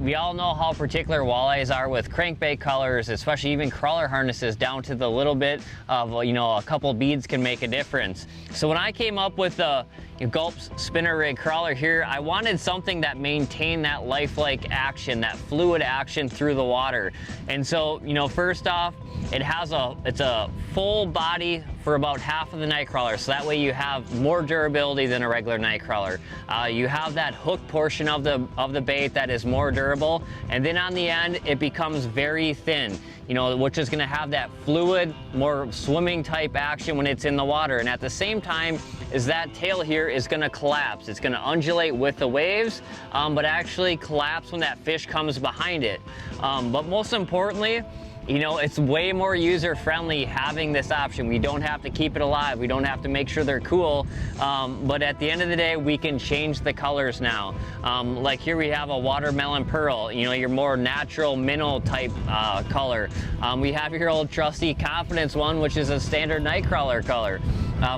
we all know how particular walleyes are with crankbait colors, especially even crawler harnesses, down to the little bit of, you know, a couple beads can make a difference. So when I came up with the Gulp's spinner rig crawler here, I wanted something that maintained that lifelike action, that fluid action through the water. And so, you know, first off, it's a full body for about half of the night crawler, so that way you have more durability than a regular night crawler. You have that hook portion of the bait that is more durable, and then on the end it becomes very thin, you know, which is going to have that fluid, more swimming type action when it's in the water. And at the same time, is that tail here is going to collapse. It's going to undulate with the waves, but actually collapse when that fish comes behind it. But most importantly, you know, it's way more user-friendly having this option. We don't have to keep it alive. We don't have to make sure they're cool. But at the end of the day, we can change the colors now. Like here we have a watermelon pearl, you know, your more natural minnow type color. We have your old trusty Confidence one, which is a standard nightcrawler color.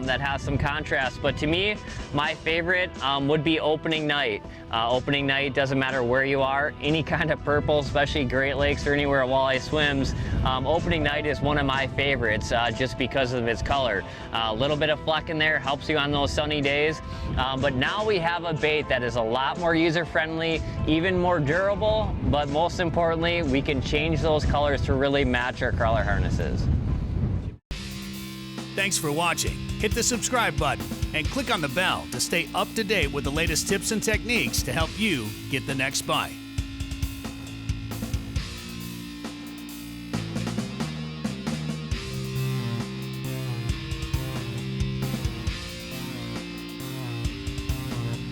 That has some contrast, but to me, my favorite would be opening night. Opening night, doesn't matter where you are, any kind of purple, especially Great Lakes or anywhere a walleye swims. Opening night is one of my favorites just because of its color. A little bit of fleck in there helps you on those sunny days, but now we have a bait that is a lot more user-friendly, even more durable, but most importantly, we can change those colors to really match our crawler harnesses. Thanks for watching. Hit the subscribe button and click on the bell to stay up to date with the latest tips and techniques to help you get the next bite.